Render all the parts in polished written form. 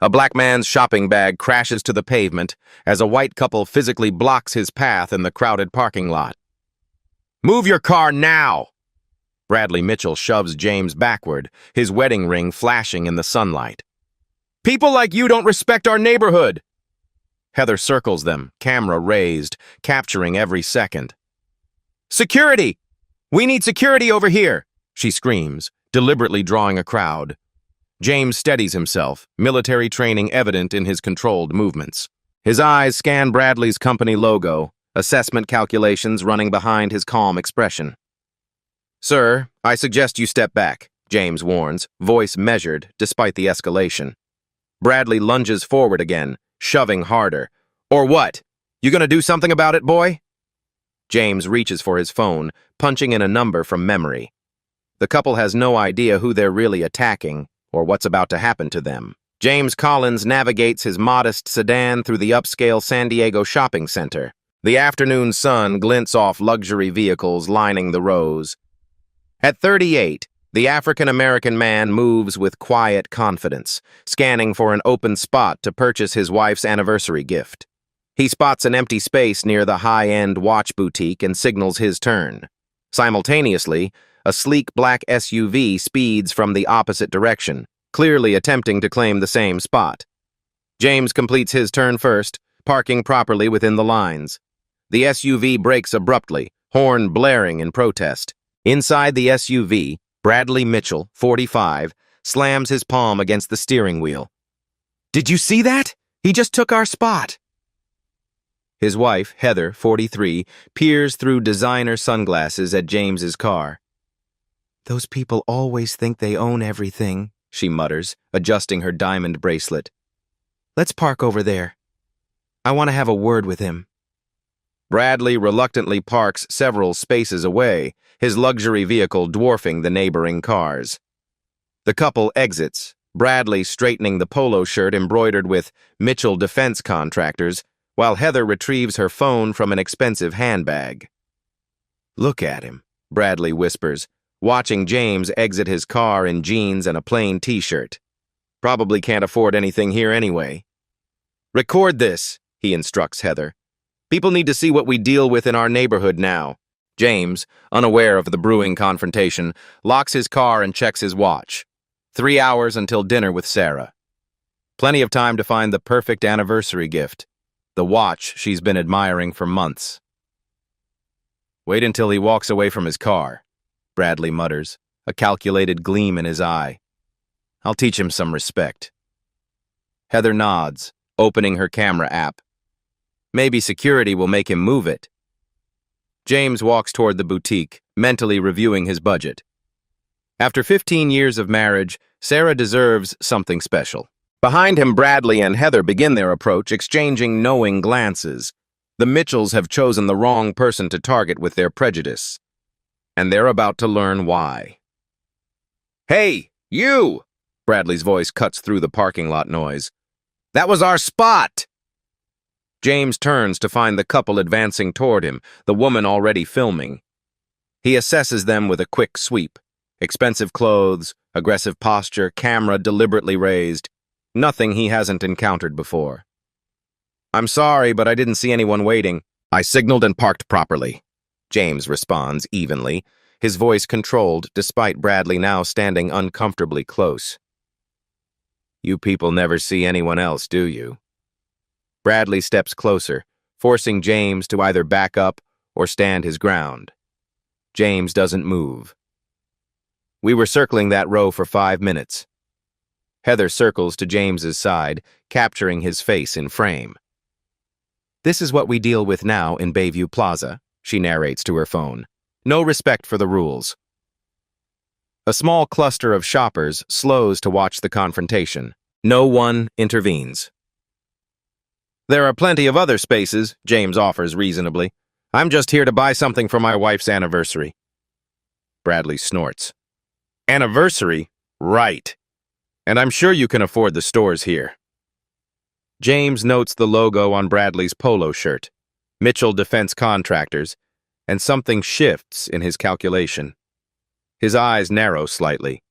A black man's shopping bag crashes to the pavement as a white couple physically blocks his path in the crowded parking lot. "Move your car now!" Bradley Mitchell shoves James backward, his wedding ring flashing in the sunlight. "People like you don't respect our neighborhood!" Heather circles them, camera raised, capturing every second. "Security! We need security over here!" she screams, deliberately drawing a crowd. James steadies himself, military training evident in his controlled movements. His eyes scan Bradley's company logo, assessment calculations running behind his calm expression. "Sir, I suggest you step back," James warns, voice measured despite the escalation. Bradley lunges forward again, shoving harder. "Or what? You gonna do something about it, boy?" James reaches for his phone, punching in a number from memory. The couple has no idea who they're really attacking or what's about to happen to them. James Collins navigates his modest sedan through the upscale San Diego shopping center. The afternoon sun glints off luxury vehicles lining the rows. At 38, the African-American man moves with quiet confidence, scanning for an open spot to purchase his wife's anniversary gift. He spots an empty space near the high-end watch boutique and signals his turn. Simultaneously, a sleek black SUV speeds from the opposite direction, clearly attempting to claim the same spot. James completes his turn first, parking properly within the lines. The SUV brakes abruptly, horn blaring in protest. Inside the SUV, Bradley Mitchell, 45, slams his palm against the steering wheel. "Did you see that? He just took our spot." His wife, Heather, 43, peers through designer sunglasses at James's car. "Those people always think they own everything," she mutters, adjusting her diamond bracelet. "Let's park over there. I want to have a word with him." Bradley reluctantly parks several spaces away, his luxury vehicle dwarfing the neighboring cars. The couple exits, Bradley straightening the polo shirt embroidered with Mitchell Defense Contractors, while Heather retrieves her phone from an expensive handbag. "Look at him," Bradley whispers, watching James exit his car in jeans and a plain t-shirt. "Probably can't afford anything here anyway." "Record this," he instructs Heather. "People need to see what we deal with in our neighborhood now." James, unaware of the brewing confrontation, locks his car and checks his watch. 3 hours until dinner with Sarah. Plenty of time to find the perfect anniversary gift, the watch she's been admiring for months. "Wait until he walks away from his car," Bradley mutters, a calculated gleam in his eye. "I'll teach him some respect." Heather nods, opening her camera app. Maybe security will make him move it. James walks toward the boutique, mentally reviewing his budget. After 15 years of marriage, Sarah deserves something special. Behind him, Bradley and Heather begin their approach, exchanging knowing glances. The Mitchells have chosen the wrong person to target with their prejudice, and they're about to learn why. "Hey, you!" Bradley's voice cuts through the parking lot noise. "That was our spot!" James turns to find the couple advancing toward him, the woman already filming. He assesses them with a quick sweep. Expensive clothes, aggressive posture, camera deliberately raised. Nothing he hasn't encountered before. "I'm sorry, but I didn't see anyone waiting. I signaled and parked properly," James responds evenly, his voice controlled despite Bradley now standing uncomfortably close. "You people never see anyone else, do you?" Bradley steps closer, forcing James to either back up or stand his ground. James doesn't move. "We were circling that row for 5 minutes. Heather circles to James's side, capturing his face in frame. "This is what we deal with now in Bayview Plaza," she narrates to her phone. "No respect for the rules." A small cluster of shoppers slows to watch the confrontation. No one intervenes. "There are plenty of other spaces," James offers reasonably. "I'm just here to buy something for my wife's anniversary." Bradley snorts. "Anniversary? Right. And I'm sure you can afford the stores here." James notes the logo on Bradley's polo shirt, Mitchell Defense Contractors, and something shifts in his calculation. His eyes narrow slightly.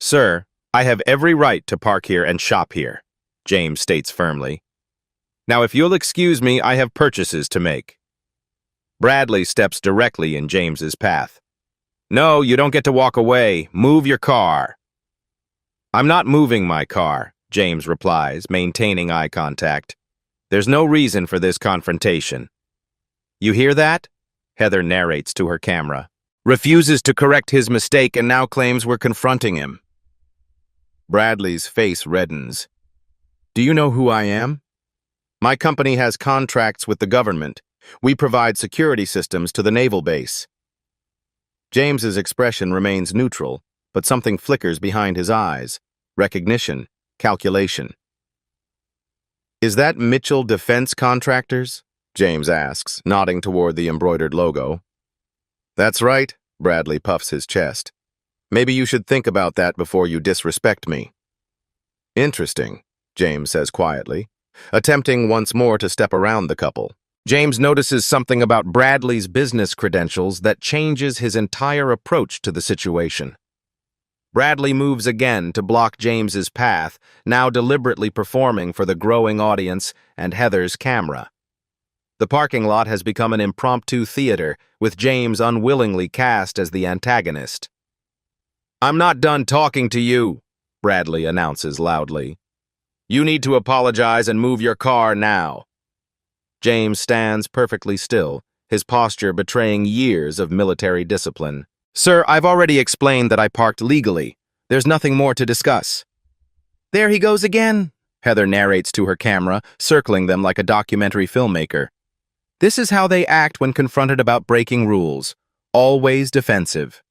"Sir, I have every right to park here and shop here, James states firmly. Now, if you'll excuse me, I have purchases to make. Bradley steps directly in James's path. No, you don't get to walk away. Move your car. I'm not moving my car, James replies, maintaining eye contact. There's no reason for this confrontation. You hear that? Heather narrates to her camera. Refuses to correct his mistake and now claims we're confronting him. Bradley's face reddens. Do you know who I am? My company has contracts with the government. We provide security systems to the naval base. James's expression remains neutral, but something flickers behind his eyes. Recognition, calculation. Is that Mitchell Defense Contractors? James asks, nodding toward the embroidered logo. That's right, Bradley puffs his chest. Maybe you should think about that before you disrespect me. Interesting, James says quietly, attempting once more to step around the couple. James notices something about Bradley's business credentials that changes his entire approach to the situation. Bradley moves again to block James's path, now deliberately performing for the growing audience and Heather's camera. The parking lot has become an impromptu theater, with James unwillingly cast as the antagonist. I'm not done talking to you, Bradley announces loudly. You need to apologize and move your car now. James stands perfectly still, his posture betraying years of military discipline. Sir, I've already explained that I parked legally. There's nothing more to discuss. There he goes again, Heather narrates to her camera, circling them like a documentary filmmaker. This is how they act when confronted about breaking rules. Always defensive.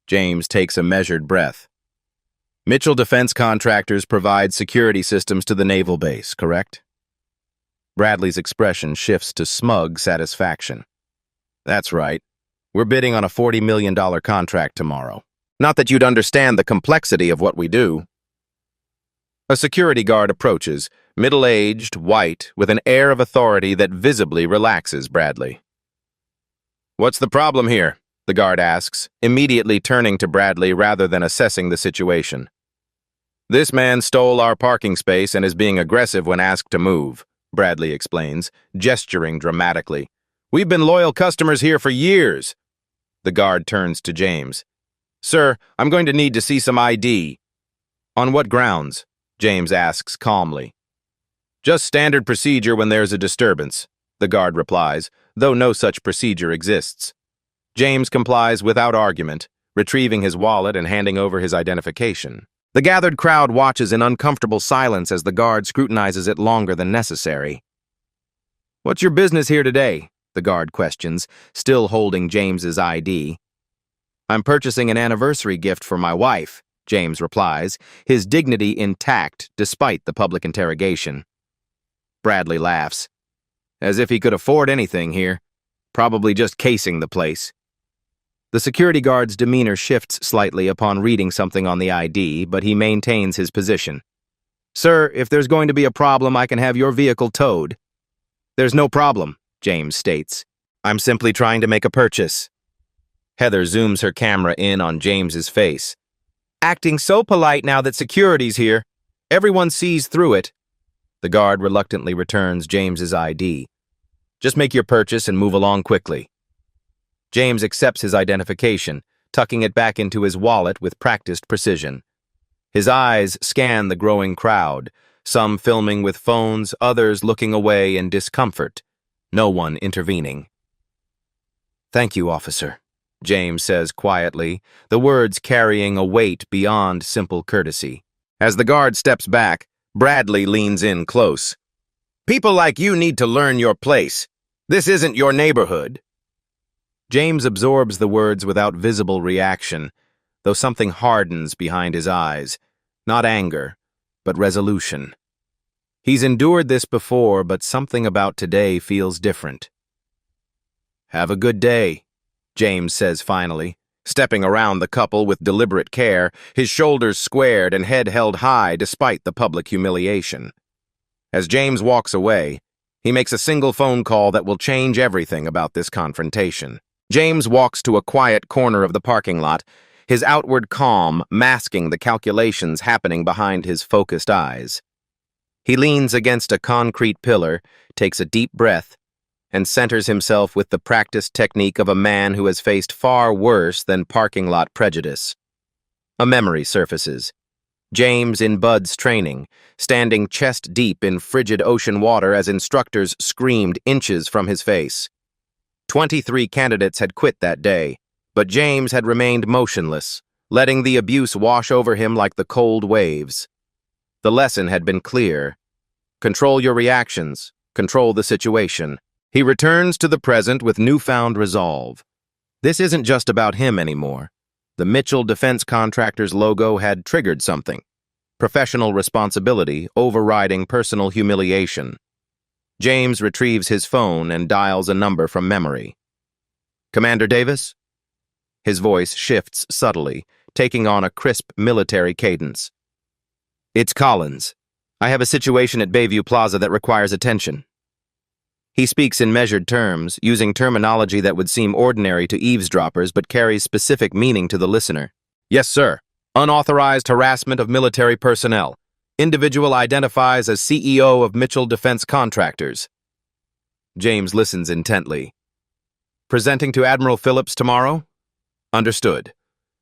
James takes a measured breath. Mitchell Defense Contractors provide security systems to the naval base, correct? Bradley's expression shifts to smug satisfaction. That's right. We're bidding on a $40 million contract tomorrow. Not that you'd understand the complexity of what we do. A security guard approaches, middle-aged, white, with an air of authority that visibly relaxes Bradley. What's the problem here? The guard asks, immediately turning to Bradley rather than assessing the situation. This man stole our parking space and is being aggressive when asked to move, Bradley explains, gesturing dramatically. We've been loyal customers here for years. The guard turns to James. Sir, I'm going to need to see some ID. On what grounds? James asks calmly. Just standard procedure when there's a disturbance, the guard replies, though no such procedure exists. James complies without argument, retrieving his wallet and handing over his identification. The gathered crowd watches in uncomfortable silence as the guard scrutinizes it longer than necessary. What's your business here today? The guard questions, still holding James's ID. I'm purchasing an anniversary gift for my wife, James replies, his dignity intact despite the public interrogation. Bradley laughs. As if he could afford anything here. Probably just casing the place. The security guard's demeanor shifts slightly upon reading something on the ID, but he maintains his position. Sir, if there's going to be a problem, I can have your vehicle towed. There's no problem, James states. I'm simply trying to make a purchase. Heather zooms her camera in on James's face. Acting so polite now that security's here. Everyone sees through it. The guard reluctantly returns James's ID. Just make your purchase and move along quickly. James accepts his identification, tucking it back into his wallet with practiced precision. His eyes scan the growing crowd, some filming with phones, others looking away in discomfort, no one intervening. Thank you, officer, James says quietly, the words carrying a weight beyond simple courtesy. As the guard steps back, Bradley leans in close. People like you need to learn your place. This isn't your neighborhood. James absorbs the words without visible reaction, though something hardens behind his eyes. Not anger, but resolution. He's endured this before, but something about today feels different. Have a good day, James says finally, stepping around the couple with deliberate care, his shoulders squared and head held high despite the public humiliation. As James walks away, he makes a single phone call that will change everything about this confrontation. James walks to a quiet corner of the parking lot, his outward calm masking the calculations happening behind his focused eyes. He leans against a concrete pillar, takes a deep breath, and centers himself with the practiced technique of a man who has faced far worse than parking lot prejudice. A memory surfaces. James in Bud's training, standing chest deep in frigid ocean water as instructors screamed inches from his face. 23 candidates had quit that day, but James had remained motionless, letting the abuse wash over him like the cold waves. The lesson had been clear. Control your reactions, control the situation. He returns to the present with newfound resolve. This isn't just about him anymore. The Mitchell Defense Contractors logo had triggered something. Professional responsibility overriding personal humiliation. James retrieves his phone and dials a number from memory. Commander Davis? His voice shifts subtly, taking on a crisp military cadence. It's Collins. I have a situation at Bayview Plaza that requires attention. He speaks in measured terms, using terminology that would seem ordinary to eavesdroppers but carries specific meaning to the listener. Yes, sir. Unauthorized harassment of military personnel. Individual identifies as CEO of Mitchell Defense Contractors. James listens intently. Presenting to Admiral Phillips tomorrow? Understood.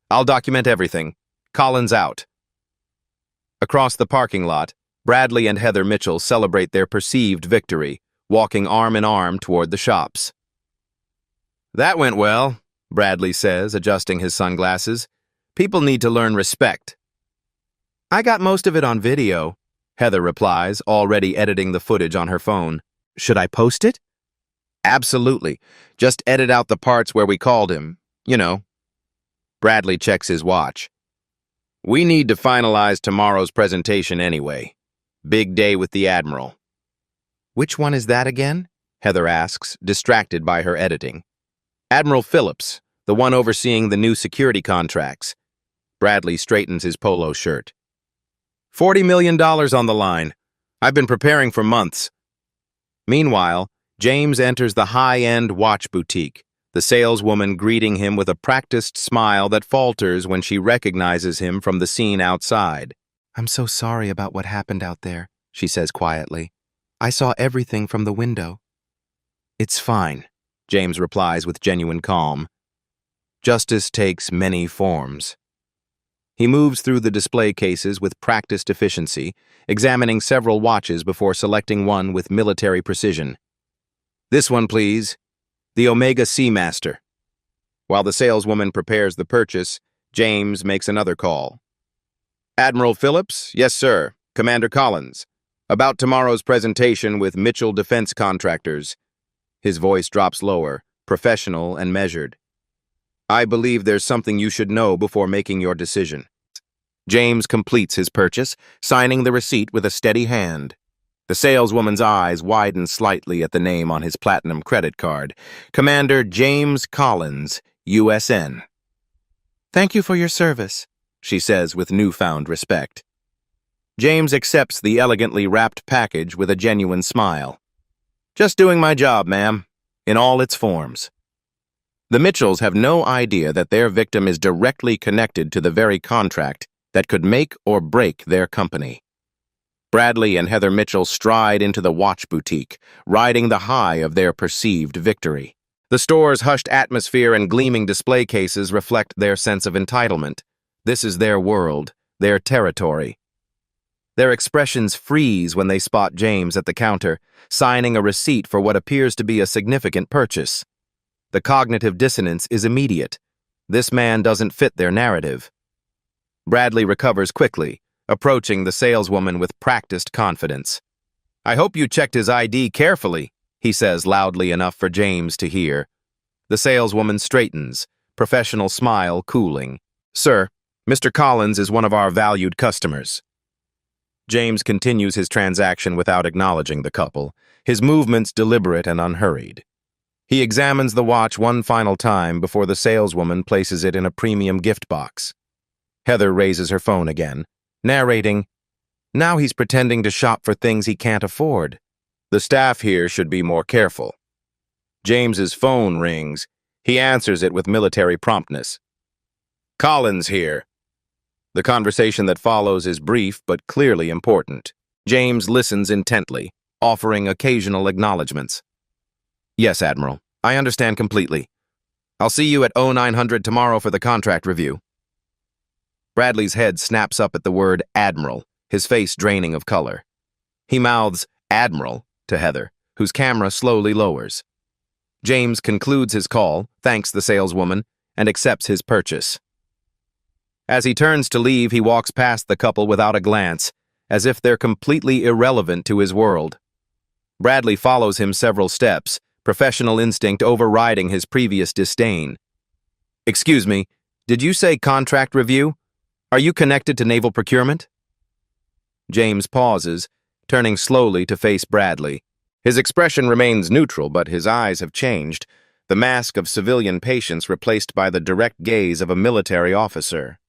I'll document everything. Collins out. Across the parking lot, Bradley and Heather Mitchell celebrate their perceived victory, walking arm in arm toward the shops. That went well, Bradley says, adjusting his sunglasses. People need to learn respect. I got most of it on video, Heather replies, already editing the footage on her phone. Should I post it? Absolutely. Just edit out the parts where we called him. You know. Bradley checks his watch. We need to finalize tomorrow's presentation anyway. Big day with the Admiral. Which one is that again? Heather asks, distracted by her editing. Admiral Phillips, the one overseeing the new security contracts. Bradley straightens his polo shirt. $40 million on the line. I've been preparing for months. Meanwhile, James enters the high-end watch boutique, the saleswoman greeting him with a practiced smile that falters when she recognizes him from the scene outside. I'm so sorry about what happened out there, she says quietly. I saw everything from the window. It's fine, James replies with genuine calm. Justice takes many forms. He moves through the display cases with practiced efficiency, examining several watches before selecting one with military precision. This one, please. The Omega Seamaster. While the saleswoman prepares the purchase, James makes another call. Admiral Phillips? Yes, sir. Commander Collins. About tomorrow's presentation with Mitchell Defense Contractors. His voice drops lower, professional and measured. I believe there's something you should know before making your decision. James completes his purchase, signing the receipt with a steady hand. The saleswoman's eyes widen slightly at the name on his platinum credit card. Commander James Collins, USN. Thank you for your service, she says with newfound respect. James accepts the elegantly wrapped package with a genuine smile. Just doing my job, ma'am, in all its forms. The Mitchells have no idea that their victim is directly connected to the very contract that could make or break their company. Bradley and Heather Mitchell stride into the watch boutique, riding the high of their perceived victory. The store's hushed atmosphere and gleaming display cases reflect their sense of entitlement. This is their world, their territory. Their expressions freeze when they spot James at the counter, signing a receipt for what appears to be a significant purchase. The cognitive dissonance is immediate. This man doesn't fit their narrative. Bradley recovers quickly, approaching the saleswoman with practiced confidence. I hope you checked his ID carefully, he says loudly enough for James to hear. The saleswoman straightens, professional smile cooling. Sir, Mr. Collins is one of our valued customers. James continues his transaction without acknowledging the couple, his movements deliberate and unhurried. He examines the watch one final time before the saleswoman places it in a premium gift box. Heather raises her phone again, narrating, Now he's pretending to shop for things he can't afford. The staff here should be more careful. James's phone rings. He answers it with military promptness. Collins here. The conversation that follows is brief but clearly important. James listens intently, offering occasional acknowledgments. Yes, Admiral. I understand completely. I'll see you at 0900 tomorrow for the contract review. Bradley's head snaps up at the word Admiral, his face draining of color. He mouths Admiral to Heather, whose camera slowly lowers. James concludes his call, thanks the saleswoman, and accepts his purchase. As he turns to leave, he walks past the couple without a glance, as if they're completely irrelevant to his world. Bradley follows him several steps, professional instinct overriding his previous disdain. Excuse me, did you say contract review? Are you connected to naval procurement? James pauses, turning slowly to face Bradley. His expression remains neutral, but his eyes have changed, the mask of civilian patience replaced by the direct gaze of a military officer.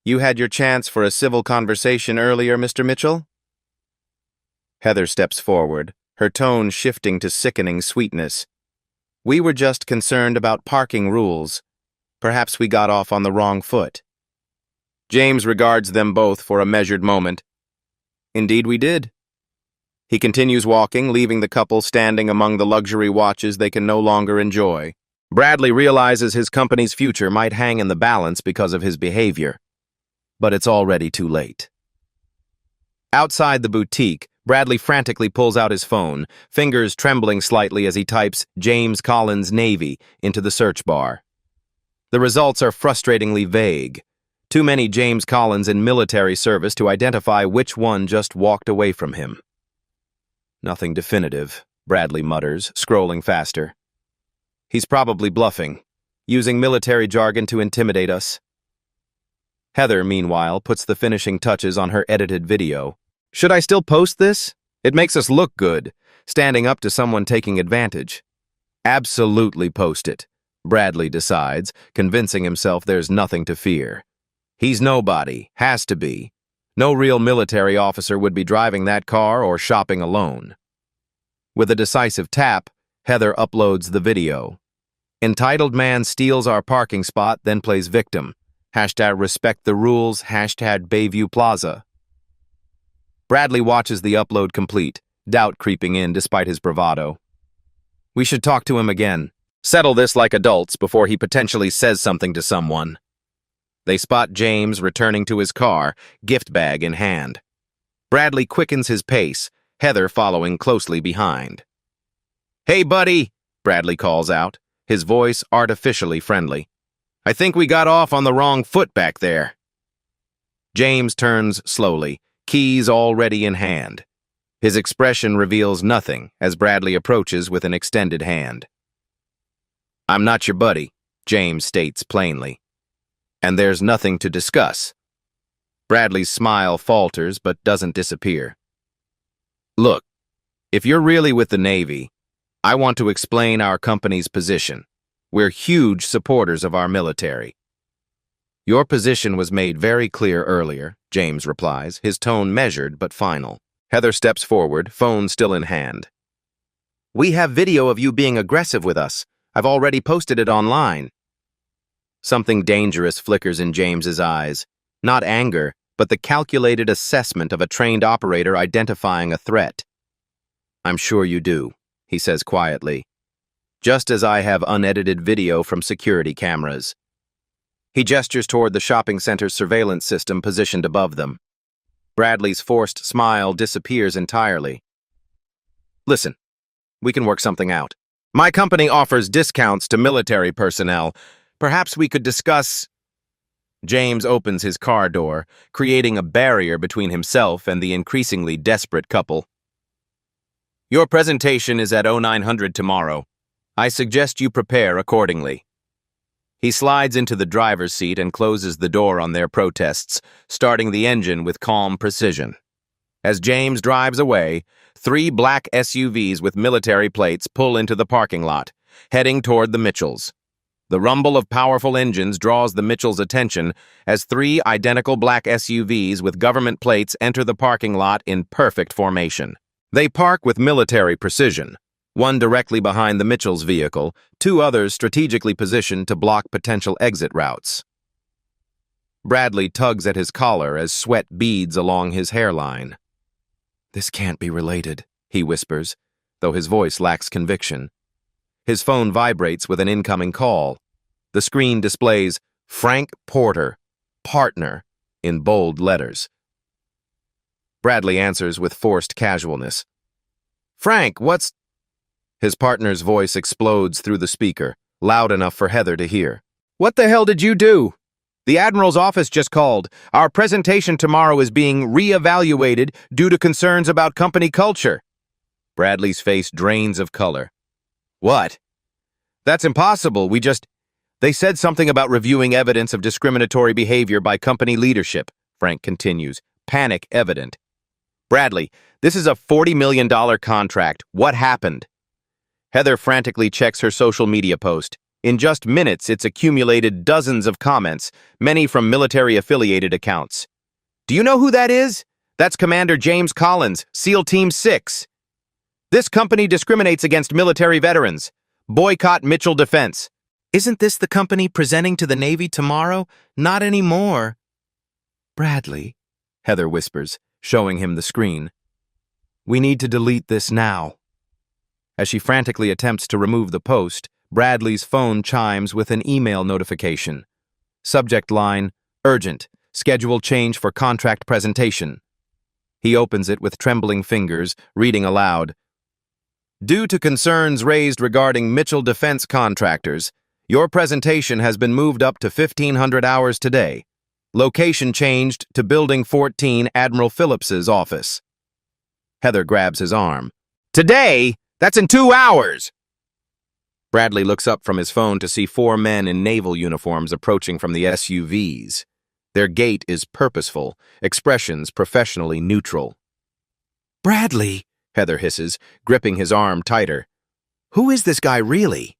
You had your chance for a civil conversation earlier, Mr. Mitchell? Heather steps forward, her tone shifting to sickening sweetness. We were just concerned about parking rules. Perhaps we got off on the wrong foot. James regards them both for a measured moment. Indeed we did. He continues walking, leaving the couple standing among the luxury watches they can no longer enjoy. Bradley realizes his company's future might hang in the balance because of his behavior. But it's already too late. Outside the boutique, Bradley frantically pulls out his phone, fingers trembling slightly as he types James Collins Navy into the search bar. The results are frustratingly vague. Too many James Collins in military service to identify which one just walked away from him. Nothing definitive, Bradley mutters, scrolling faster. He's probably bluffing, using military jargon to intimidate us. Heather, meanwhile, puts the finishing touches on her edited video. Should I still post this? It makes us look good, standing up to someone taking advantage. Absolutely post it, Bradley decides, convincing himself there's nothing to fear. He's nobody, has to be. No real military officer would be driving that car or shopping alone. With a decisive tap, Heather uploads the video. Entitled man steals our parking spot, then plays victim. Hashtag respect the rules, hashtag Bayview Plaza. Bradley watches the upload complete, doubt creeping in despite his bravado. We should talk to him again. Settle this like adults before he potentially says something to someone. They spot James returning to his car, gift bag in hand. Bradley quickens his pace, Heather following closely behind. Hey, buddy, Bradley calls out, his voice artificially friendly. I think we got off on the wrong foot back there. James turns slowly, keys already in hand. His expression reveals nothing as Bradley approaches with an extended hand. I'm not your buddy, James states plainly. And there's nothing to discuss. Bradley's smile falters but doesn't disappear. Look, if you're really with the Navy, I want to explain our company's position. We're huge supporters of our military. Your position was made very clear earlier, James replies, his tone measured but final. Heather steps forward, phone still in hand. We have video of you being aggressive with us. I've already posted it online. Something dangerous flickers in James's eyes. Not anger, but the calculated assessment of a trained operator identifying a threat. I'm sure you do, he says quietly. Just as I have unedited video from security cameras. He gestures toward the shopping center's surveillance system positioned above them. Bradley's forced smile disappears entirely. Listen, we can work something out. My company offers discounts to military personnel. Perhaps we could discuss... James opens his car door, creating a barrier between himself and the increasingly desperate couple. Your presentation is at 0900 tomorrow. I suggest you prepare accordingly. He slides into the driver's seat and closes the door on their protests, starting the engine with calm precision. As James drives away, 3 black SUVs with military plates pull into the parking lot, heading toward the Mitchells. The rumble of powerful engines draws the Mitchells' attention as 3 identical black SUVs with government plates enter the parking lot in perfect formation. They park with military precision. One directly behind the Mitchells' vehicle, 2 others strategically positioned to block potential exit routes. Bradley tugs at his collar as sweat beads along his hairline. "This can't be related," he whispers, though his voice lacks conviction. His phone vibrates with an incoming call. The screen displays Frank Porter, partner, in bold letters. Bradley answers with forced casualness. "Frank, what's—" His partner's voice explodes through the speaker, loud enough for Heather to hear. "What the hell did you do? The Admiral's office just called. Our presentation tomorrow is being re-evaluated due to concerns about company culture." Bradley's face drains of color. "What? That's impossible. They said something about reviewing evidence of discriminatory behavior by company leadership," Frank continues, panic evident. "Bradley, this is a $40 million contract. What happened?" Heather frantically checks her social media post. In just minutes, it's accumulated dozens of comments, many from military-affiliated accounts. "Do you know who that is? That's Commander James Collins, SEAL Team 6. This company discriminates against military veterans. Boycott Mitchell Defense." "Isn't this the company presenting to the Navy tomorrow?" "Not anymore." "Bradley," Heather whispers, showing him the screen. "We need to delete this now." As she frantically attempts to remove the post, Bradley's phone chimes with an email notification. Subject line, "Urgent. Schedule change for contract presentation." He opens it with trembling fingers, reading aloud. "Due to concerns raised regarding Mitchell Defense contractors, your presentation has been moved up to 1500 hours today. Location changed to Building 14, Admiral Phillips's office." Heather grabs his arm. "Today? That's in 2 hours!" Bradley looks up from his phone to see 4 men in naval uniforms approaching from the SUVs. Their gait is purposeful, expressions professionally neutral. "Bradley," Heather hisses, gripping his arm tighter. "Who is this guy really?"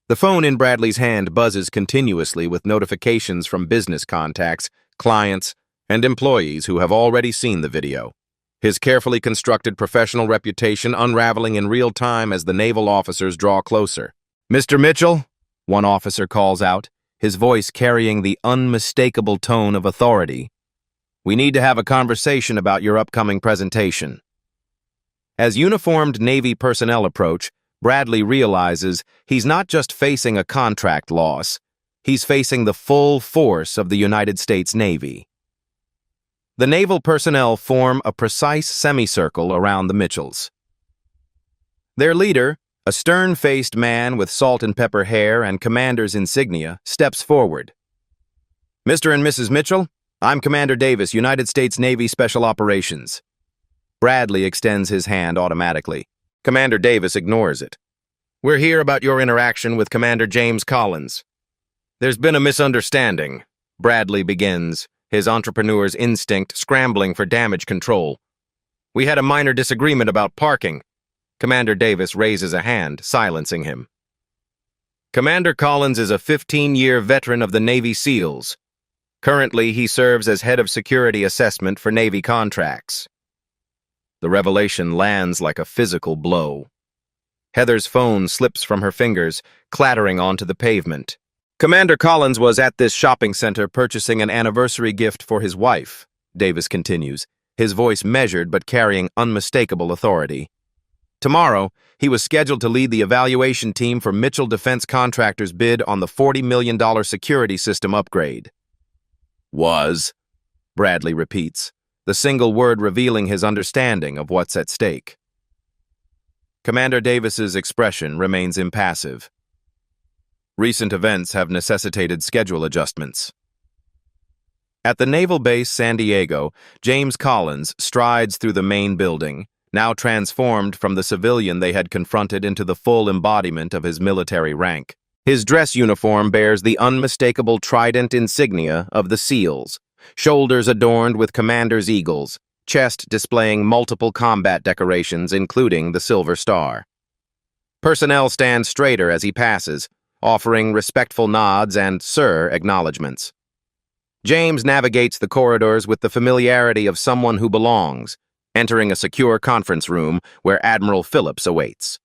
The phone in Bradley's hand buzzes continuously with notifications from business contacts, clients, and employees who have already seen the video. His carefully constructed professional reputation unraveling in real time as the naval officers draw closer. "Mr. Mitchell," one officer calls out, his voice carrying the unmistakable tone of authority. "We need to have a conversation about your upcoming presentation." As uniformed Navy personnel approach, Bradley realizes he's not just facing a contract loss, he's facing the full force of the United States Navy. The naval personnel form a precise semicircle around the Mitchells. Their leader, a stern-faced man with salt and pepper hair and commander's insignia, steps forward. "Mr. and Mrs. Mitchell, I'm Commander Davis, United States Navy Special Operations." Bradley extends his hand automatically. Commander Davis ignores it. "We're here about your interaction with Commander James Collins." "There's been a misunderstanding," Bradley begins, his entrepreneur's instinct scrambling for damage control. "We had a minor disagreement about parking." Commander Davis raises a hand, silencing him. "Commander Collins is a 15-year veteran of the Navy SEALs. Currently, he serves as head of security assessment for Navy contracts." The revelation lands like a physical blow. Heather's phone slips from her fingers, clattering onto the pavement. "Commander Collins was at this shopping center purchasing an anniversary gift for his wife," Davis continues, his voice measured but carrying unmistakable authority. "Tomorrow, he was scheduled to lead the evaluation team for Mitchell Defense Contractors' bid on the $40 million security system upgrade." "Was," Bradley repeats, the single word revealing his understanding of what's at stake. Commander Davis's expression remains impassive. "Recent events have necessitated schedule adjustments." At the Naval Base San Diego, James Collins strides through the main building, now transformed from the civilian they had confronted into the full embodiment of his military rank. His dress uniform bears the unmistakable trident insignia of the SEALs, shoulders adorned with commander's eagles, chest displaying multiple combat decorations including the Silver Star. Personnel stand straighter as he passes, offering respectful nods and "sir" acknowledgments. James navigates the corridors with the familiarity of someone who belongs, entering a secure conference room where Admiral Phillips awaits.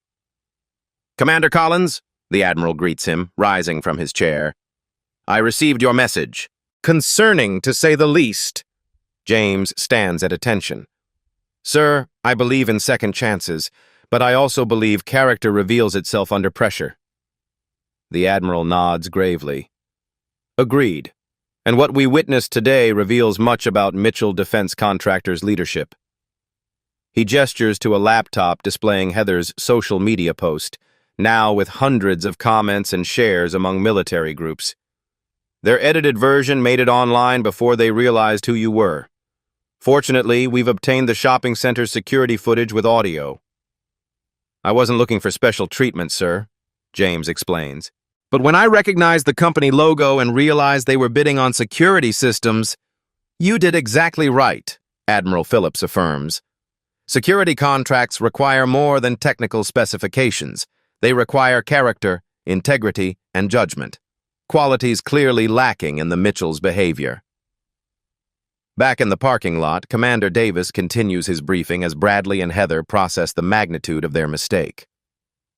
"Commander Collins," the Admiral greets him, rising from his chair. "I received your message. Concerning, to say the least. James stands at attention. Sir, I believe in second chances, but I also believe character reveals itself under pressure. The Admiral nods gravely. Agreed. And what we witnessed today reveals much about Mitchell Defense Contractors' leadership. He gestures to a laptop displaying Heather's social media post, now with hundreds of comments and shares among military groups. Their edited version made it online before they realized who you were. Fortunately, we've obtained the shopping center's security footage with audio. I wasn't looking for special treatment, sir, James explains. But when I recognized the company logo and realized they were bidding on security systems, you did exactly right, Admiral Phillips affirms. Security contracts require more than technical specifications. They require character, integrity, and judgment, qualities clearly lacking in the Mitchells' behavior. Back in the parking lot, Commander Davis continues his briefing as Bradley and Heather process the magnitude of their mistake.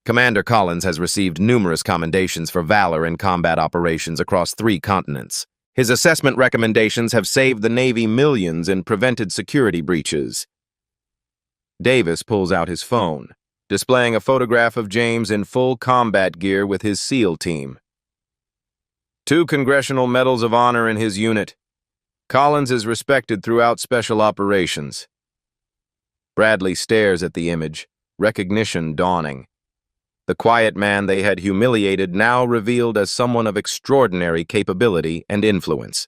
Commander Collins has received numerous commendations for valor in combat operations across 3 continents. His assessment recommendations have saved the Navy millions and prevented security breaches. Davis pulls out his phone, displaying a photograph of James in full combat gear with his SEAL team. 2 Congressional Medals of Honor in his unit. Collins is respected throughout special operations. Bradley stares at the image, recognition dawning. The quiet man they had humiliated now revealed as someone of extraordinary capability and influence.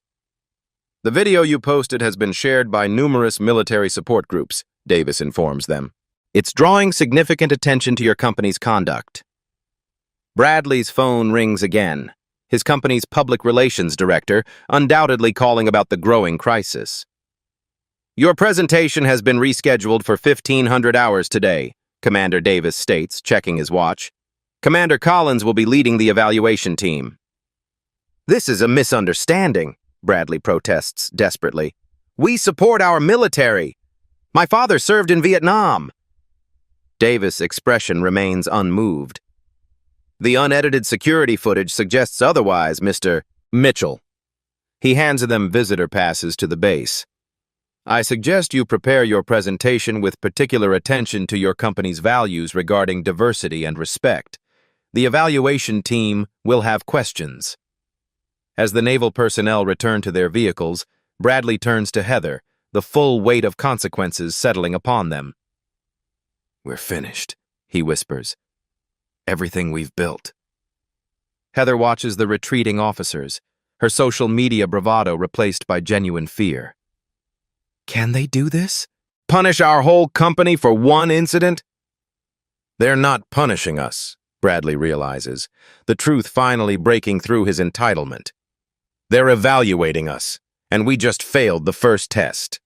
The video you posted has been shared by numerous military support groups, Davis informs them. It's drawing significant attention to your company's conduct. Bradley's phone rings again, his company's public relations director undoubtedly calling about the growing crisis. Your presentation has been rescheduled for 1500 hours today, Commander Davis states, checking his watch. Commander Collins will be leading the evaluation team. This is a misunderstanding, Bradley protests desperately. We support our military. My father served in Vietnam. Davis' expression remains unmoved. The unedited security footage suggests otherwise, Mr. Mitchell. He hands them visitor passes to the base. I suggest you prepare your presentation with particular attention to your company's values regarding diversity and respect. The evaluation team will have questions. As the naval personnel return to their vehicles, Bradley turns to Heather, the full weight of consequences settling upon them. We're finished, he whispers. Everything we've built. Heather watches the retreating officers, her social media bravado replaced by genuine fear. Can they do this? Punish our whole company for one incident? They're not punishing us, Bradley realizes, the truth finally breaking through his entitlement. They're evaluating us, and we just failed the first test.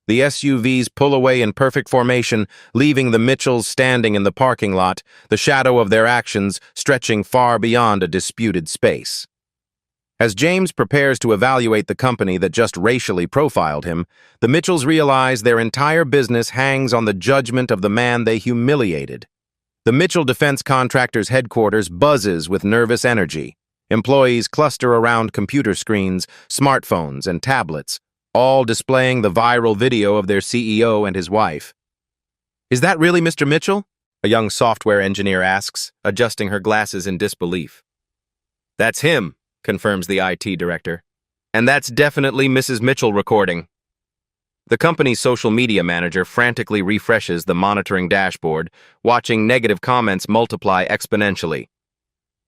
The SUVs pull away in perfect formation, leaving the Mitchells standing in the parking lot, the shadow of their actions stretching far beyond a disputed space. As James prepares to evaluate the company that just racially profiled him, the Mitchells realize their entire business hangs on the judgment of the man they humiliated. The Mitchell Defense Contractors' headquarters buzzes with nervous energy. Employees cluster around computer screens, smartphones, and tablets, all displaying the viral video of their CEO and his wife. Is that really Mr. Mitchell? A young software engineer asks, adjusting her glasses in disbelief. That's him, confirms the IT director. And that's definitely Mrs. Mitchell recording. The company's social media manager frantically refreshes the monitoring dashboard, watching negative comments multiply exponentially.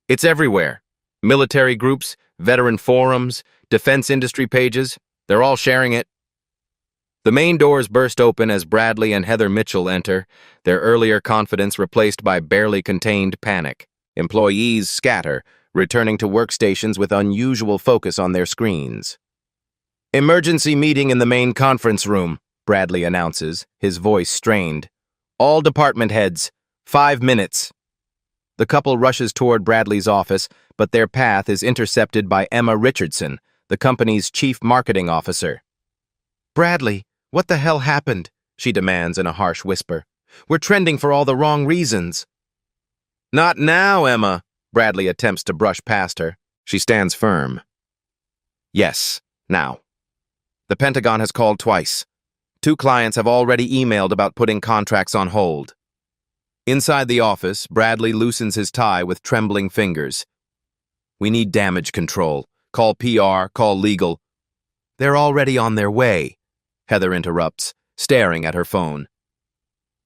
It's everywhere. Military groups, veteran forums, defense industry pages, they're all sharing it. The main doors burst open as Bradley and Heather Mitchell enter, their earlier confidence replaced by barely contained panic. Employees scatter, returning to workstations with unusual focus on their screens. Emergency meeting in the main conference room, Bradley announces, his voice strained. All department heads, 5 minutes. The couple rushes toward Bradley's office, but their path is intercepted by Emma Richardson, the company's chief marketing officer. Bradley, what the hell happened? She demands in a harsh whisper. We're trending for all the wrong reasons. Not now, Emma. Bradley attempts to brush past her. She stands firm. Yes, now. The Pentagon has called twice. 2 clients have already emailed about putting contracts on hold. Inside the office, Bradley loosens his tie with trembling fingers. We need damage control. Call PR, call legal. They're already on their way, Heather interrupts, staring at her phone.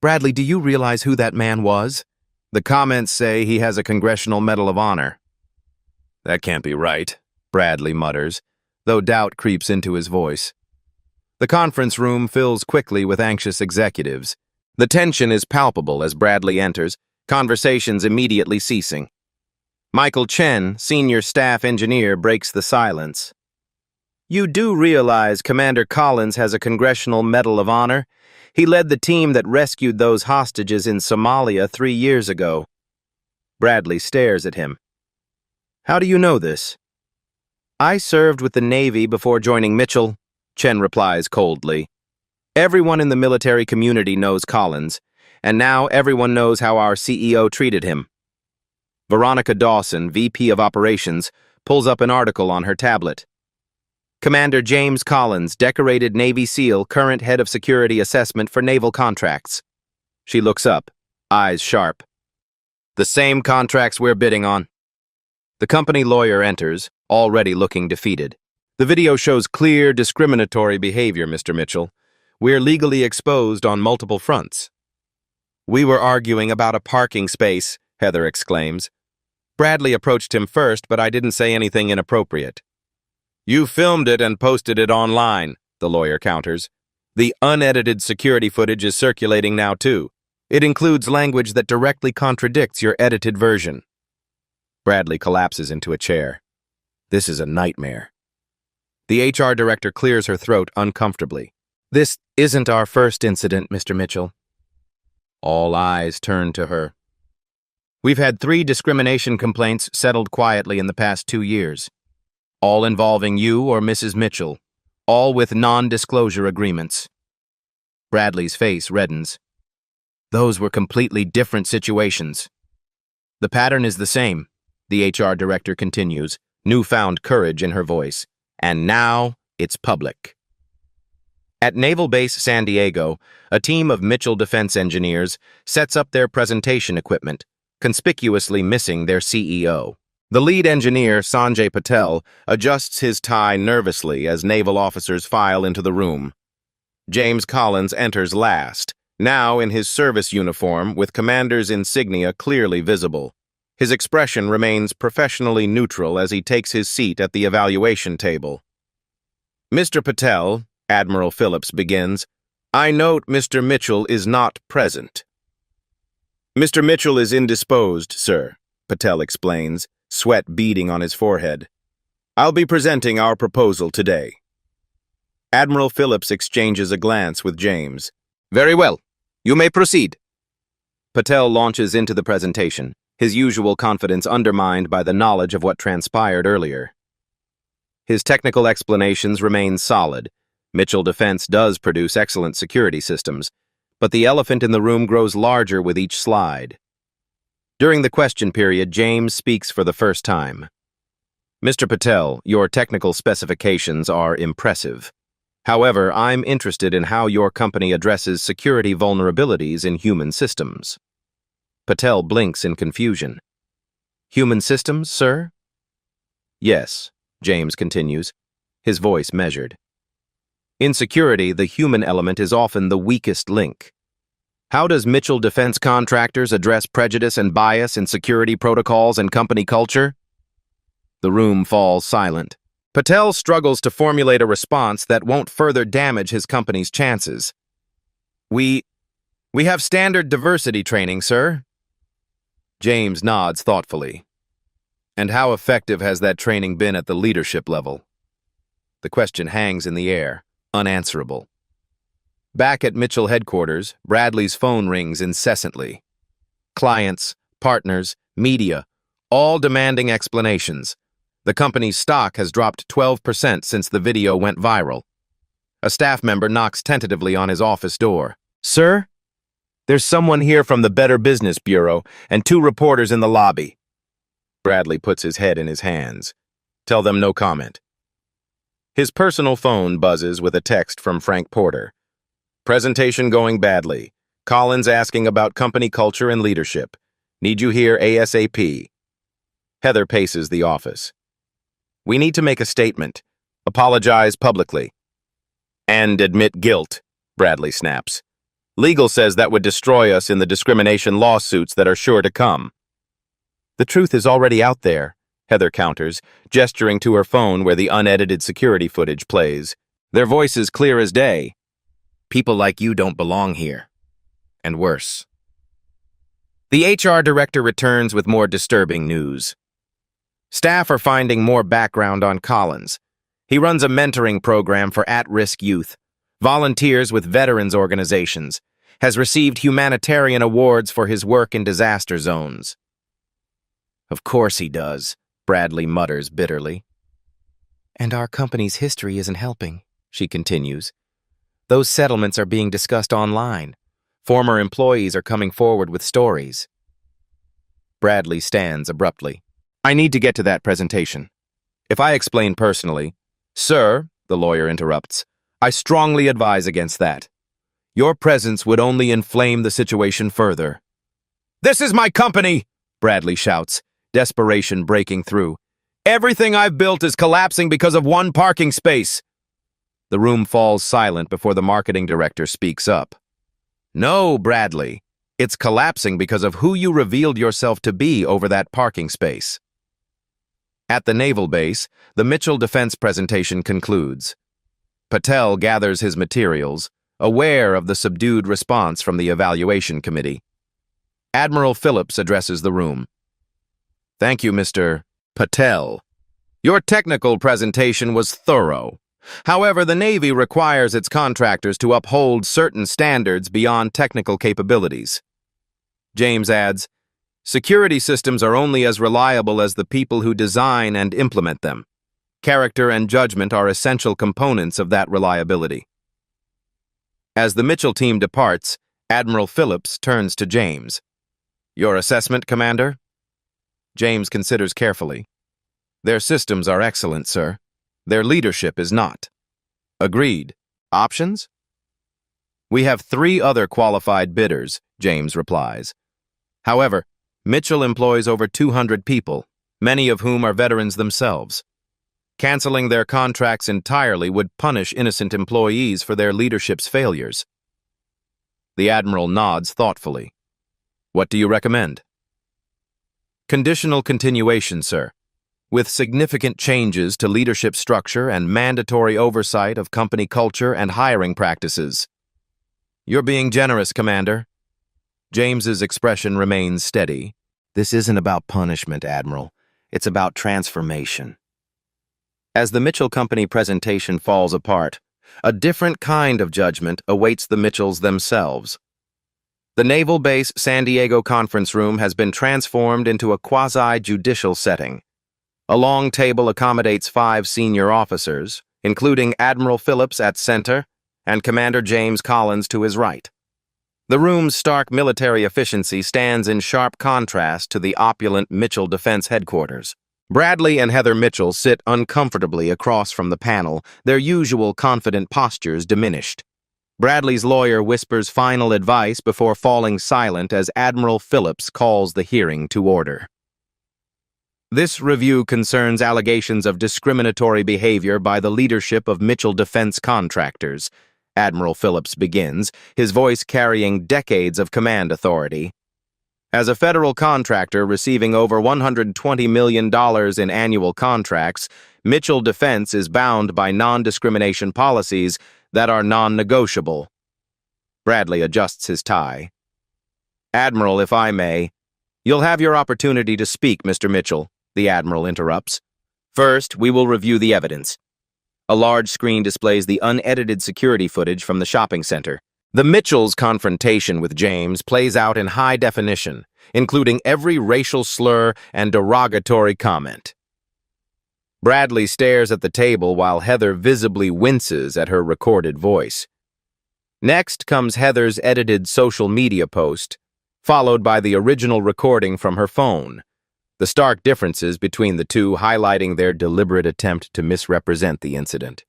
Bradley, do you realize who that man was? The comments say he has a Congressional Medal of Honor. That can't be right, Bradley mutters, though doubt creeps into his voice. The conference room fills quickly with anxious executives. The tension is palpable as Bradley enters, conversations immediately ceasing. Michael Chen, senior staff engineer, breaks the silence. You do realize Commander Collins has a Congressional Medal of Honor? He led the team that rescued those hostages in Somalia 3 years ago. Bradley stares at him. How do you know this? I served with the Navy before joining Mitchell, Chen replies coldly. Everyone in the military community knows Collins, and now everyone knows how our CEO treated him. Veronica Dawson, VP of Operations, pulls up an article on her tablet. Commander James Collins, decorated Navy SEAL, current head of security assessment for naval contracts. She looks up, eyes sharp. The same contracts we're bidding on. The company lawyer enters, already looking defeated. The video shows clear, discriminatory behavior, Mr. Mitchell. We're legally exposed on multiple fronts. We were arguing about a parking space, Heather exclaims. Bradley approached him first, but I didn't say anything inappropriate. You filmed it and posted it online, the lawyer counters. The unedited security footage is circulating now, too. It includes language that directly contradicts your edited version. Bradley collapses into a chair. This is a nightmare. The HR director clears her throat uncomfortably. This isn't our first incident, Mr. Mitchell. All eyes turn to her. We've had 3 discrimination complaints settled quietly in the past 2 years. All involving you or Mrs. Mitchell. All with non-disclosure agreements. Bradley's face reddens. Those were completely different situations. The pattern is the same, the HR director continues, newfound courage in her voice. And now it's public. At Naval Base San Diego, a team of Mitchell defense engineers sets up their presentation equipment, conspicuously missing their CEO. The lead engineer, Sanjay Patel, adjusts his tie nervously as naval officers file into the room. James Collins enters last, now in his service uniform with commander's insignia clearly visible. His expression remains professionally neutral as he takes his seat at the evaluation table. Mr. Patel, Admiral Phillips begins, I note Mr. Mitchell is not present. Mr. Mitchell is indisposed, sir, Patel explains, sweat beading on his forehead. I'll be presenting our proposal today. Admiral Phillips exchanges a glance with James. Very well. You may proceed. Patel launches into the presentation, his usual confidence undermined by the knowledge of what transpired earlier. His technical explanations remain solid. Mitchell Defense does produce excellent security systems, but the elephant in the room grows larger with each slide. During the question period, James speaks for the first time. Mr. Patel, your technical specifications are impressive. However, I'm interested in how your company addresses security vulnerabilities in human systems. Patel blinks in confusion. Human systems, sir? Yes, James continues, his voice measured. In security, the human element is often the weakest link. How does Mitchell Defense Contractors address prejudice and bias in security protocols and company culture? The room falls silent. Patel struggles to formulate a response that won't further damage his company's chances. We have standard diversity training, sir. James nods thoughtfully. And how effective has that training been at the leadership level? The question hangs in the air, unanswerable. Back at Mitchell headquarters, Bradley's phone rings incessantly. Clients, partners, media, all demanding explanations. The company's stock has dropped 12% since the video went viral. A staff member knocks tentatively on his office door. Sir? There's someone here from the Better Business Bureau and 2 reporters in the lobby. Bradley puts his head in his hands. Tell them no comment. His personal phone buzzes with a text from Frank Porter. Presentation going badly. Collins asking about company culture and leadership. Need you here ASAP. Heather paces the office. We need to make a statement. Apologize publicly. And admit guilt, Bradley snaps. Legal says that would destroy us in the discrimination lawsuits that are sure to come. The truth is already out there, Heather counters, gesturing to her phone where the unedited security footage plays. Their voice is clear as day. People like you don't belong here. And worse. The HR director returns with more disturbing news. Staff are finding more background on Collins. He runs a mentoring program for at-risk youth, volunteers with veterans organizations, has received humanitarian awards for his work in disaster zones. Of course he does, Bradley mutters bitterly. And our company's history isn't helping, she continues. Those settlements are being discussed online. Former employees are coming forward with stories. Bradley stands abruptly. I need to get to that presentation. If I explain personally, Sir, the lawyer interrupts, I strongly advise against that. Your presence would only inflame the situation further. This is my company, Bradley shouts, desperation breaking through. Everything I've built is collapsing because of one parking space. The room falls silent before the marketing director speaks up. No, Bradley. It's collapsing because of who you revealed yourself to be over that parking space. At the naval base, the Mitchell defense presentation concludes. Patel gathers his materials, aware of the subdued response from the evaluation committee. Admiral Phillips addresses the room. Thank you, Mr. Patel. Your technical presentation was thorough. However, the Navy requires its contractors to uphold certain standards beyond technical capabilities. James adds, security systems are only as reliable as the people who design and implement them. Character and judgment are essential components of that reliability. As the Mitchell team departs, Admiral Phillips turns to James. Your assessment, Commander? James considers carefully. Their systems are excellent, sir. Their leadership is not. Agreed. Options? We have 3 other qualified bidders, James replies. However, Mitchell employs over 200 people, many of whom are veterans themselves. Canceling their contracts entirely would punish innocent employees for their leadership's failures. The Admiral nods thoughtfully. What do you recommend? Conditional continuation, sir, with significant changes to leadership structure and mandatory oversight of company culture and hiring practices. You're being generous, Commander. James's expression remains steady. This isn't about punishment, Admiral. It's about transformation. As the Mitchell Company presentation falls apart, a different kind of judgment awaits the Mitchells themselves. The Naval Base San Diego conference room has been transformed into a quasi-judicial setting. A long table accommodates 5 senior officers, including Admiral Phillips at center and Commander James Collins to his right. The room's stark military efficiency stands in sharp contrast to the opulent Mitchell Defense Headquarters. Bradley and Heather Mitchell sit uncomfortably across from the panel, their usual confident postures diminished. Bradley's lawyer whispers final advice before falling silent as Admiral Phillips calls the hearing to order. This review concerns allegations of discriminatory behavior by the leadership of Mitchell Defense Contractors. Admiral Phillips begins, his voice carrying decades of command authority. As a federal contractor receiving over $120 million in annual contracts, Mitchell Defense is bound by non-discrimination policies that are non-negotiable. Bradley adjusts his tie. Admiral, if I may, you'll have your opportunity to speak, Mr. Mitchell, the Admiral interrupts. First, we will review the evidence. A large screen displays the unedited security footage from the shopping center. The Mitchells' confrontation with James plays out in high definition, including every racial slur and derogatory comment. Bradley stares at the table while Heather visibly winces at her recorded voice. Next comes Heather's edited social media post, followed by the original recording from her phone. the stark differences between the two highlighting their deliberate attempt to misrepresent the incident.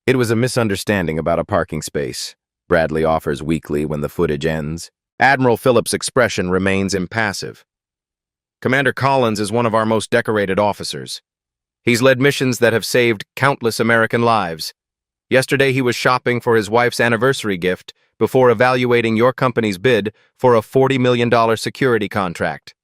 "It was a misunderstanding about a parking space," Bradley offers weakly when the footage ends. Admiral Phillips' expression remains impassive. "Commander Collins is one of our most decorated officers. He's led missions that have saved countless American lives. Yesterday he was shopping for his wife's anniversary gift before evaluating your company's bid for a $40 million security contract."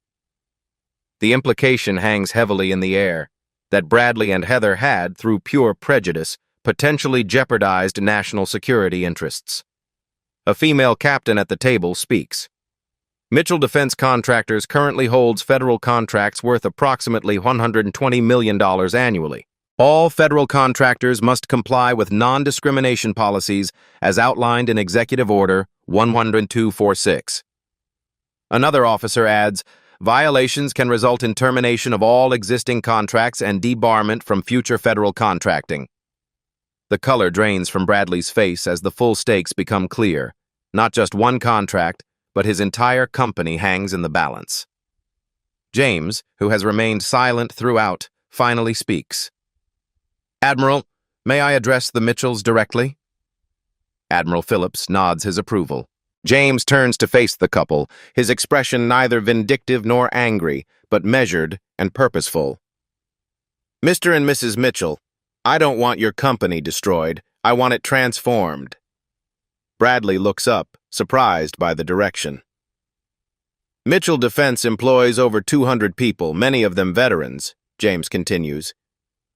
The implication hangs heavily in the air that Bradley and Heather had, through pure prejudice, potentially jeopardized national security interests. A female captain at the table speaks. "Mitchell Defense Contractors currently holds federal contracts worth approximately $120 million annually. All federal contractors must comply with non-discrimination policies as outlined in Executive Order 11246. Another officer adds, "Violations can result in termination of all existing contracts and debarment from future federal contracting." The color drains from Bradley's face as the full stakes become clear. Not just one contract, but his entire company hangs in the balance. James, who has remained silent throughout, finally speaks. "Admiral, may I address the Mitchells directly?" Admiral Phillips nods his approval. James turns to face the couple, his expression neither vindictive nor angry, but measured and purposeful. "Mr. and Mrs. Mitchell, I don't want your company destroyed. I want it transformed." Bradley looks up, surprised by the direction. "Mitchell Defense employs over 200 people, many of them veterans," James continues.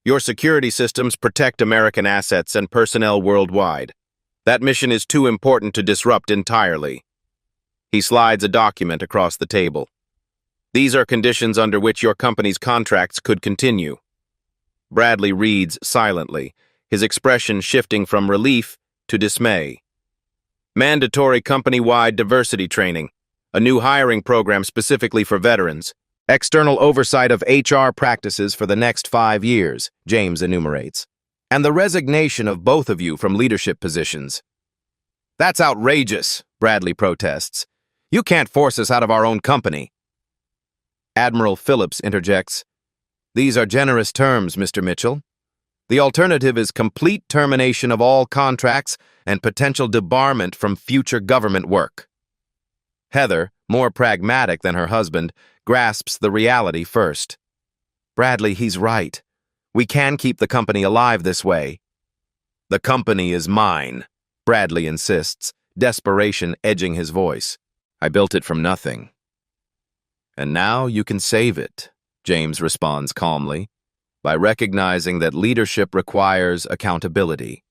"Your security systems protect American assets and personnel worldwide. That mission is too important to disrupt entirely." He slides a document across the table. "These are conditions under which your company's contracts could continue." Bradley reads silently, his expression shifting from relief to dismay. "Mandatory company-wide diversity training, a new hiring program specifically for veterans, external oversight of HR practices for the next 5 years," James enumerates, "and the resignation of both of you from leadership positions." "That's outrageous," Bradley protests. "You can't force us out of our own company." Admiral Phillips interjects, "These are generous terms, Mr. Mitchell. The alternative is complete termination of all contracts and potential debarment from future government work." Heather, more pragmatic than her husband, grasps the reality first. "Bradley, he's right. We can keep the company alive this way." "The company is mine," Bradley insists, desperation edging his voice. "I built it from nothing." "And now you can save it," James responds calmly, "by recognizing that leadership requires accountability."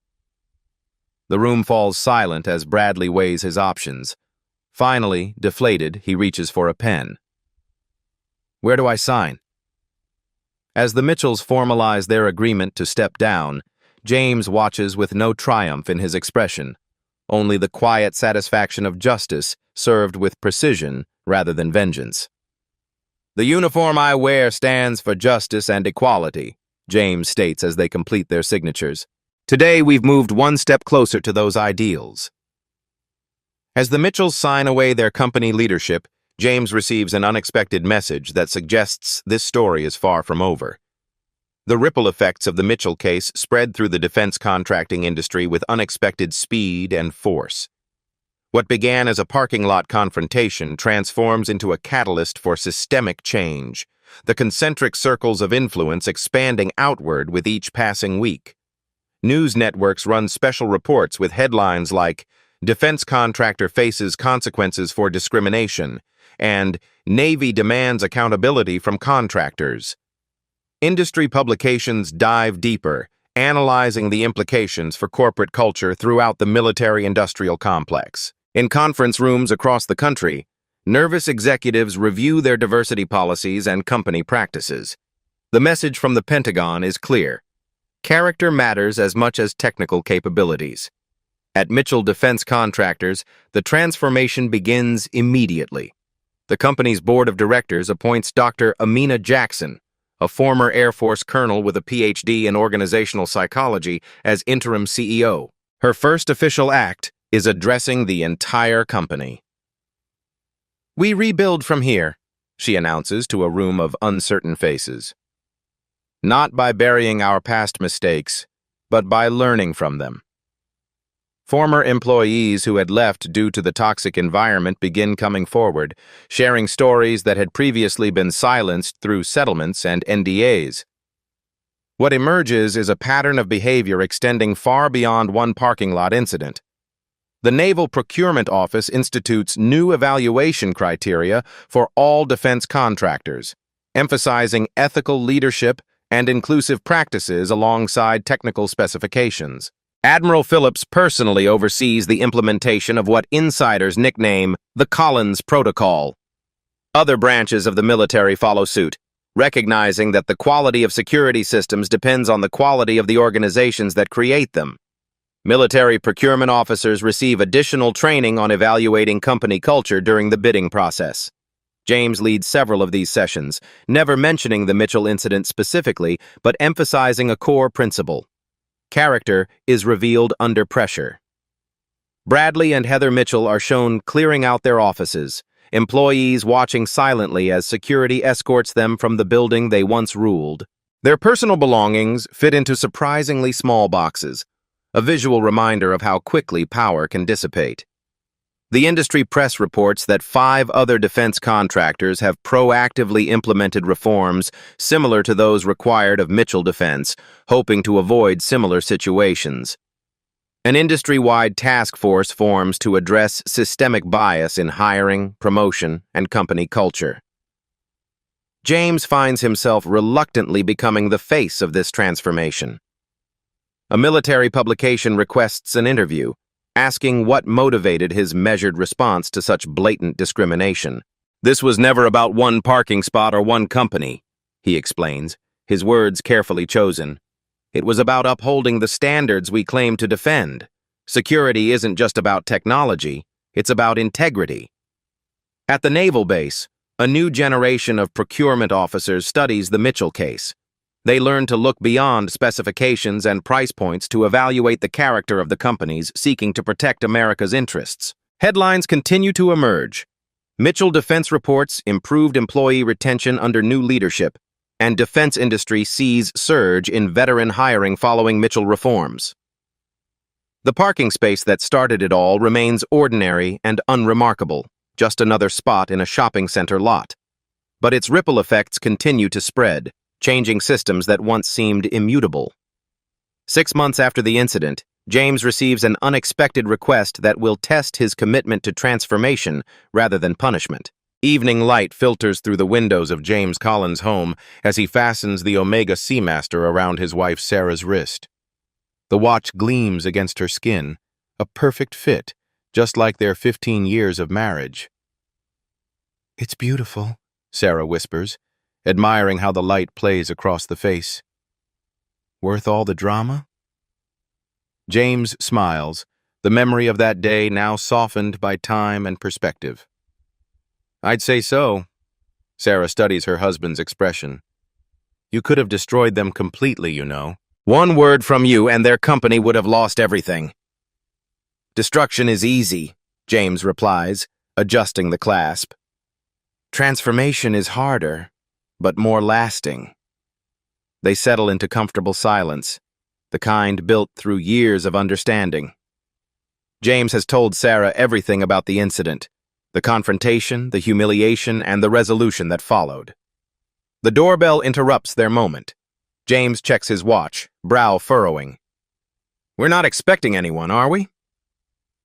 The room falls silent as Bradley weighs his options. Finally, deflated, he reaches for a pen. "Where do I sign?" As the Mitchells formalize their agreement to step down, James watches with no triumph in his expression, only the quiet satisfaction of justice served with precision rather than vengeance. "The uniform I wear stands for justice and equality," James states as they complete their signatures. "Today we've moved one step closer to those ideals." As the Mitchells sign away their company leadership, James receives an unexpected message that suggests this story is far from over. The ripple effects of the Mitchell case spread through the defense contracting industry with unexpected speed and force. What began as a parking lot confrontation transforms into a catalyst for systemic change, the concentric circles of influence expanding outward with each passing week. News networks run special reports with headlines like "Defense Contractor Faces Consequences for Discrimination" and "Navy Demands Accountability from Contractors." Industry publications dive deeper, analyzing the implications for corporate culture throughout the military-industrial complex. In conference rooms across the country, nervous executives review their diversity policies and company practices. The message from the Pentagon is clear. Character matters as much as technical capabilities. At Mitchell Defense Contractors, the transformation begins immediately. The company's board of directors appoints Dr. Amina Jackson, a former Air Force colonel with a PhD in organizational psychology, as interim CEO. Her first official act is addressing the entire company. "We rebuild from here. she announces to a room of uncertain faces. Not by burying our past mistakes, but by learning from them. Former employees who had left due to the toxic environment begin coming forward, sharing stories that had previously been silenced through settlements and NDAs. What emerges is a pattern of behavior extending far beyond one parking lot incident. The Naval Procurement Office institutes new evaluation criteria for all defense contractors, emphasizing ethical leadership and inclusive practices alongside technical specifications. Admiral Phillips personally oversees the implementation of what insiders nickname the Collins Protocol. Other branches of the military follow suit, recognizing that the quality of security systems depends on the quality of the organizations that create them. Military procurement officers receive additional training on evaluating company culture during the bidding process. James leads several of these sessions, never mentioning the Mitchell incident specifically, but emphasizing a core principle. Character is revealed under pressure. Bradley and Heather Mitchell are shown clearing out their offices, employees watching silently as security escorts them from the building they once ruled. Their personal belongings fit into surprisingly small boxes, a visual reminder of how quickly power can dissipate. The industry press reports that 5 other defense contractors have proactively implemented reforms similar to those required of Mitchell Defense, hoping to avoid similar situations. An industry-wide task force forms to address systemic bias in hiring, promotion, and company culture. James finds himself reluctantly becoming the face of this transformation. A military publication requests an interview, asking what motivated his measured response to such blatant discrimination. "This was never about one parking spot or one company," he explains, his words carefully chosen. "It was about upholding the standards we claim to defend. Security isn't just about technology, it's about integrity." At the naval base, a new generation of procurement officers studies the Mitchell case. They learn to look beyond specifications and price points to evaluate the character of the companies seeking to protect America's interests. Headlines continue to emerge. Mitchell Defense reports improved employee retention under new leadership, and defense industry sees surge in veteran hiring following Mitchell reforms. The parking space that started it all remains ordinary and unremarkable, just another spot in a shopping center lot. But its ripple effects continue to spread, changing systems that once seemed immutable. 6 months after the incident, James receives an unexpected request that will test his commitment to transformation rather than punishment. Evening light filters through the windows of James Collins' home as he fastens the Omega Seamaster around his wife Sarah's wrist. The watch gleams against her skin, a perfect fit, just like their 15 years of marriage. "It's beautiful," Sarah whispers, admiring how the light plays across the face. "Worth all the drama?" James smiles, the memory of that day now softened by time and perspective. "I'd say so." Sarah studies her husband's expression. "You could have destroyed them completely, you know. One word from you and their company would have lost everything." "Destruction is easy," James replies, adjusting the clasp. "Transformation is harder, but more lasting." They settle into comfortable silence, the kind built through years of understanding. James has told Sarah everything about the incident, the confrontation, the humiliation, and the resolution that followed. The doorbell interrupts their moment. James checks his watch, brow furrowing. "We're not expecting anyone, are we?"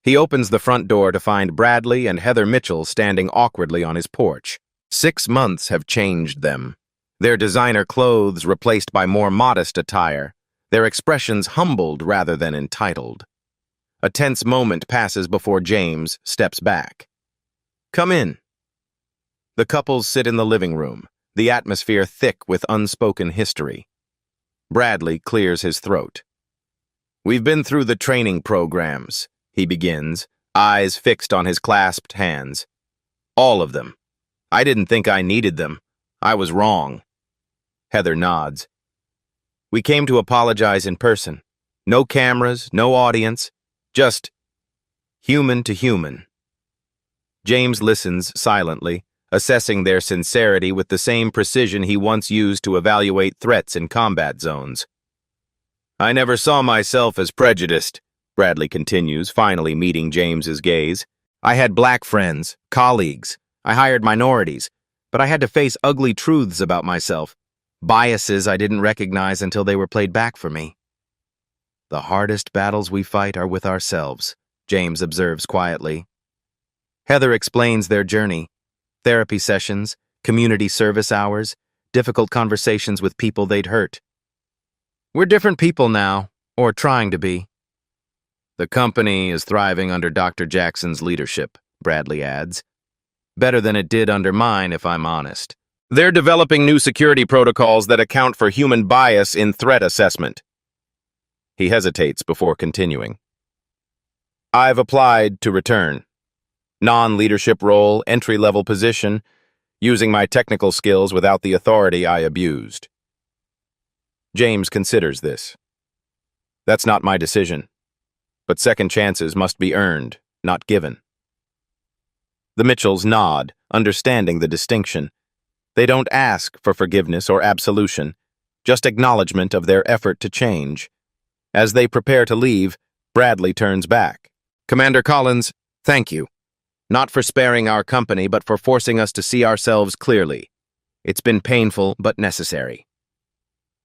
He opens the front door to find Bradley and Heather Mitchell standing awkwardly on his porch. 6 months have changed them. Their designer clothes replaced by more modest attire, their expressions humbled rather than entitled. A tense moment passes before James steps back. "Come in." The couples sit in the living room, the atmosphere thick with unspoken history. Bradley clears his throat. "We've been through the training programs," he begins, eyes fixed on his clasped hands. "All of them. I didn't think I needed them. I was wrong." Heather nods. "We came to apologize in person. No cameras, no audience, just human to human." James listens silently, assessing their sincerity with the same precision he once used to evaluate threats in combat zones. "I never saw myself as prejudiced," Bradley continues, finally meeting James's gaze. "I had black friends, colleagues. I hired minorities, but I had to face ugly truths about myself, biases I didn't recognize until they were played back for me." "The hardest battles we fight are with ourselves," James observes quietly. Heather explains their journey: therapy sessions, community service hours, difficult conversations with people they'd hurt. "We're different people now, or trying to be." "The company is thriving under Dr. Jackson's leadership," Bradley adds. "Better than it did under mine, if I'm honest. They're developing new security protocols that account for human bias in threat assessment." He hesitates before continuing. "I've applied to return. Non-leadership role, entry-level position, using my technical skills without the authority I abused." James considers this. "That's not my decision. But second chances must be earned, not given." The Mitchells nod, understanding the distinction. They don't ask for forgiveness or absolution, just acknowledgement of their effort to change. As they prepare to leave, Bradley turns back. "Commander Collins, thank you. Not for sparing our company, but for forcing us to see ourselves clearly. It's been painful, but necessary."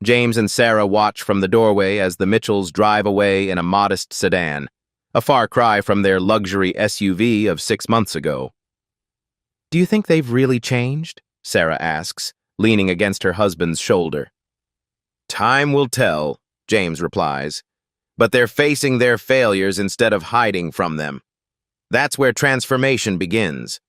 James and Sarah watch from the doorway as the Mitchells drive away in a modest sedan, a far cry from their luxury SUV of 6 months ago. "Do you think they've really changed?" Sarah asks, leaning against her husband's shoulder. "Time will tell," James replies, "but they're facing their failures instead of hiding from them. That's where transformation begins."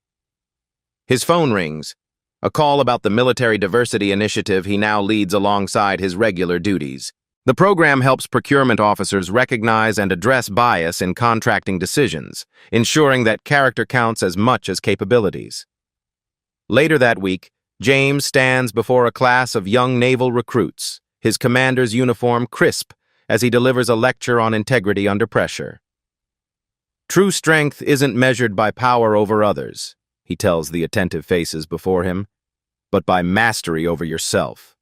His phone rings, a call about the military diversity initiative he now leads alongside his regular duties. The program helps procurement officers recognize and address bias in contracting decisions, ensuring that character counts as much as capabilities. Later that week, James stands before a class of young naval recruits, his commander's uniform crisp as he delivers a lecture on integrity under pressure. "True strength isn't measured by power over others," he tells the attentive faces before him, "but by mastery over yourself."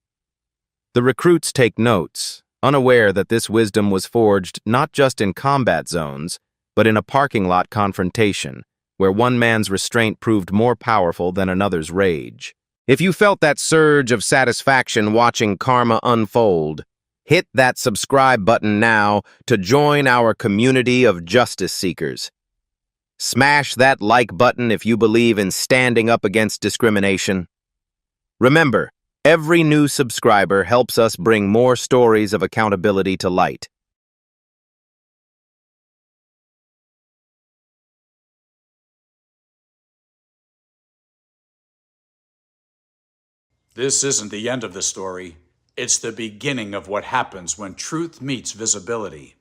The recruits take notes, unaware that this wisdom was forged not just in combat zones, but in a parking lot confrontation, where one man's restraint proved more powerful than another's rage. If you felt that surge of satisfaction watching karma unfold, hit that subscribe button now to join our community of justice seekers. Smash that like button if you believe in standing up against discrimination. Remember, every new subscriber helps us bring more stories of accountability to light. This isn't the end of the story. It's the beginning of what happens when truth meets visibility.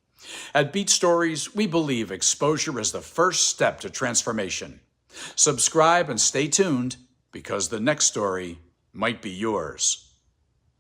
At Beat Stories, we believe exposure is the first step to transformation. Subscribe and stay tuned, because the next story might be yours.